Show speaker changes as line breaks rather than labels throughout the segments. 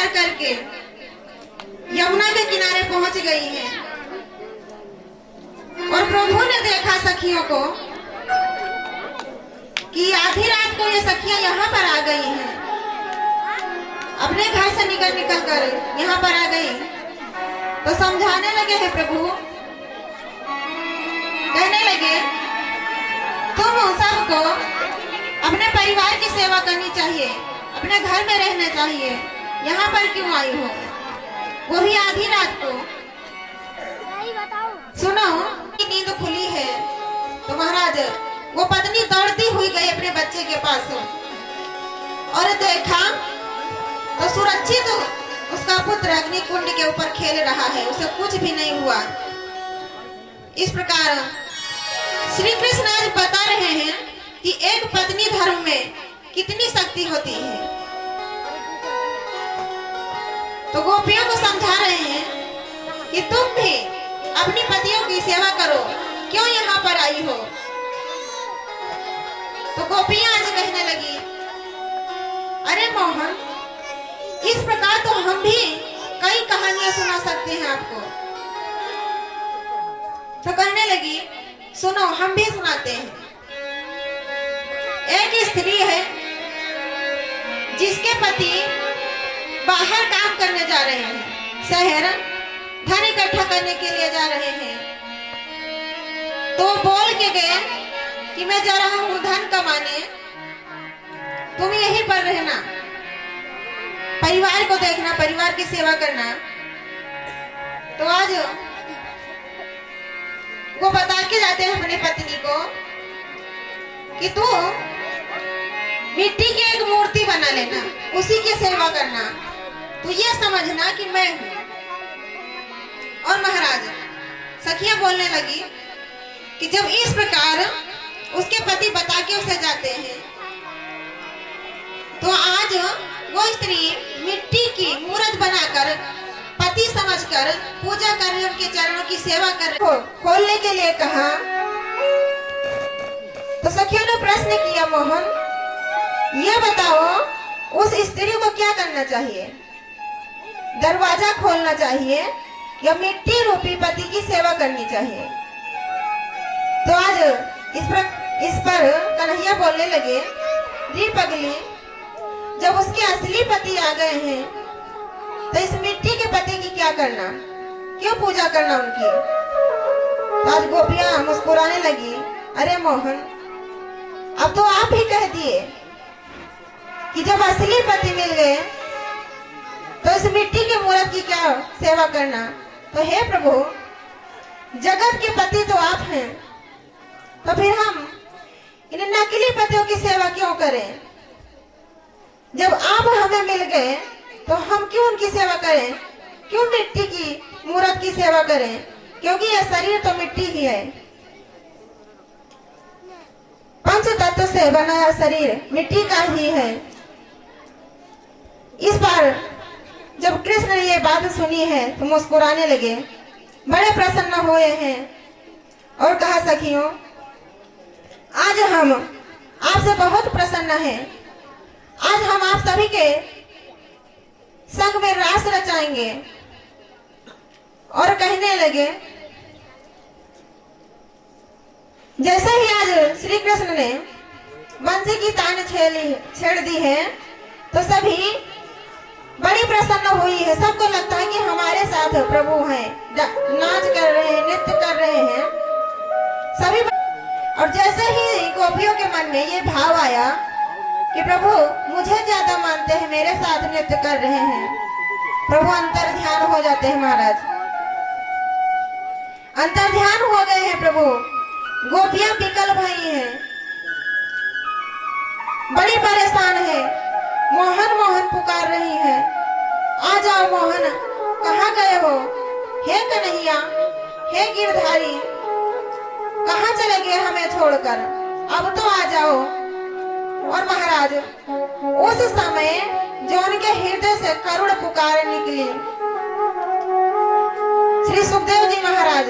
कर करके यमुना के किनारे पहुंच गई हैं। और प्रभु ने देखा सखियों को कि आधी रात को ये सखियां यहाँ पर आ गई हैं, अपने घर से निकल कर यहाँ पर आ गई। तो समझाने लगे हैं प्रभु, कहने लगे तुम सबको अपने परिवार की सेवा करनी चाहिए, अपने घर में रहना चाहिए, यहाँ पर क्यों आई हो, वो भी आधी रात को। सुनो कि नींद खुली है तो महाराज वो पत्नी दौड़ती हुई गई अपने बच्चे के पास और देखा तो सुरक्षित उसका पुत्र अग्नि कुंड के ऊपर खेल रहा है, उसे कुछ भी नहीं हुआ। इस प्रकार श्री कृष्ण आज बता रहे हैं कि एक पत्नी धर्म में कितनी शक्ति होती है। तो गोपियों को समझा रहे हैं कि तुम भी अपनी पतियों की सेवा करो, क्यों यहाँ पर आई हो। तो गोपियां आज कहने लगी, अरे मोहन, इस प्रकार तो हम भी कई कहानियां सुना सकते हैं आपको। तो कहने लगी, सुनो हम भी सुनाते हैं। एक स्त्री है जिसके पति बाहर काम करने जा रहे हैं, शहर धन इकट्ठा करने के लिए जा रहे हैं। तो बोल के गए कि मैं जा रहा हूँ धन कमाने, तुम यहीं पर रहना, परिवार को देखना, परिवार की सेवा करना। तो आज वो बता के जाते हैं अपनी पत्नी को कि तू मिट्टी की एक मूर्ति बना लेना, उसी की सेवा करना, तू ये समझना कि मैं हूँ। और महाराज सखियां बोलने लगी कि जब इस प्रकार उसके पति बता के उसे जाते हैं, तो आज वो स्त्री मिट्टी की मूर्त बनाकर पति समझकर पूजा कर रहे, उनके चरणों की सेवा कर रहे। खोलने के लिए कहा तो सखियों ने प्रश्न किया, मोहन ये बताओ उस स्त्री को क्या करना चाहिए, दरवाजा खोलना चाहिए या मिट्टी रूपी पति की सेवा करनी चाहिए। तो आज इस पर कन्हैया बोलने लगे, री पगली, जब उसके असली पति आ गए हैं तो इस मिट्टी के पति की क्या करना, क्यों पूजा करना उनकी। तो आज गोपियां मुस्कुराने लगी, अरे मोहन, अब तो आप ही कह दिए कि जब असली पति मिल गए तो इस मिट्टी के मूर्त की क्या सेवा करना। तो हे प्रभु, जगत के पति तो आप हैं, तो फिर हम इन नकली पतियों की सेवा क्यों करें। जब आप हमें मिल गए तो हम क्यों उनकी सेवा करें, क्यों मिट्टी की मूर्त की सेवा करें, क्योंकि यह शरीर तो मिट्टी ही है, पंच तत्व से बनाया शरीर मिट्टी का ही है। इस बार जब कृष्ण ने ये बात सुनी है तो मुस्कुराने लगे, बड़े प्रसन्न हुए हैं और कहा, सखियों आज हम आपसे बहुत प्रसन्न हैं, आज हम आप सभी के संग में रास रचाएंगे। और कहने लगे, जैसे ही आज श्री कृष्ण ने बंसी की तान छेड़ दी है तो सभी बड़ी प्रसन्न हुई है। सबको लगता है कि हमारे साथ प्रभु हैं, नाच कर रहे हैं, नृत्य कर रहे हैं सभी। और जैसे ही गोपियों के मन में ये भाव आया कि प्रभु मुझे ज्यादा मानते हैं, मेरे साथ नृत्य कर रहे हैं, प्रभु अंतर ध्यान हो जाते हैं। महाराज अंतर ध्यान हो गए हैं प्रभु। गोपियां विकल भई हैं, बड़ी परेशान है, मोहन मोहन पुकार रही है, आ जाओ मोहन, कहाँ गए हो, हे कन्हैया, हे गिरधारी, कहाँ चले गए हमें छोड़कर, अब तो आ जाओ। और महाराज उस समय जो उनके हृदय से करुण पुकार निकली, श्री सुखदेव जी महाराज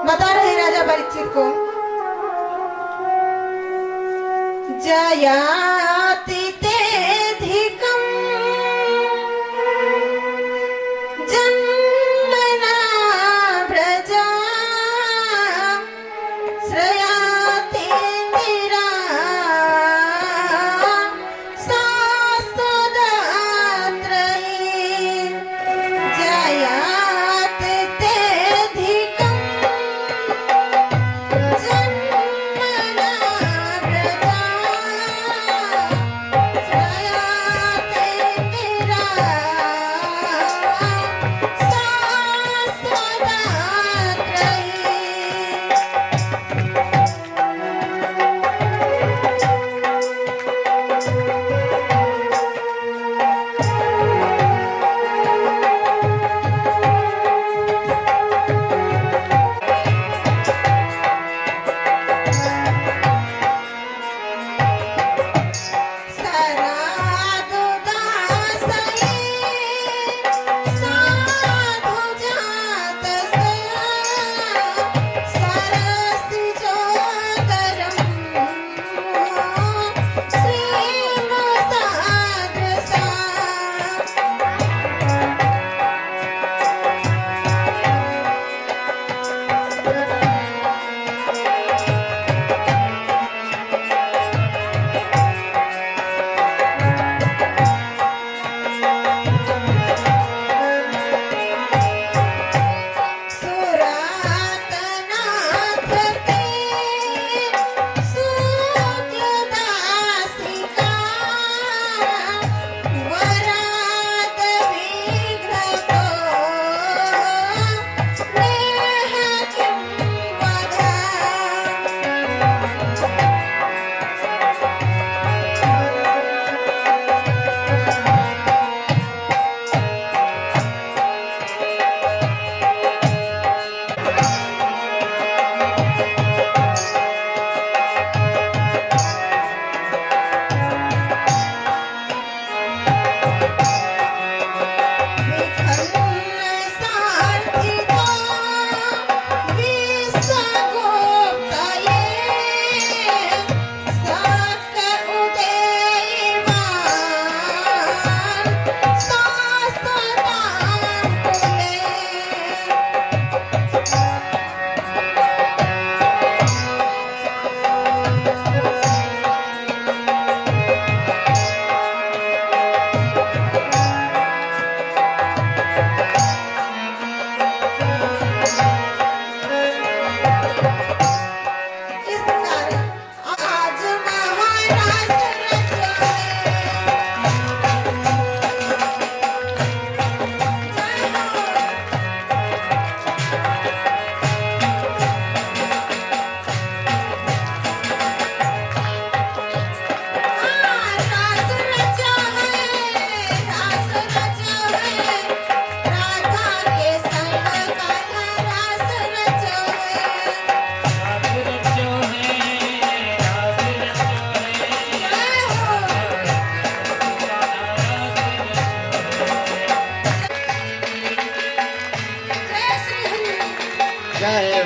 बता रहे राजा परीक्षित को, जयाति ते धिकम
है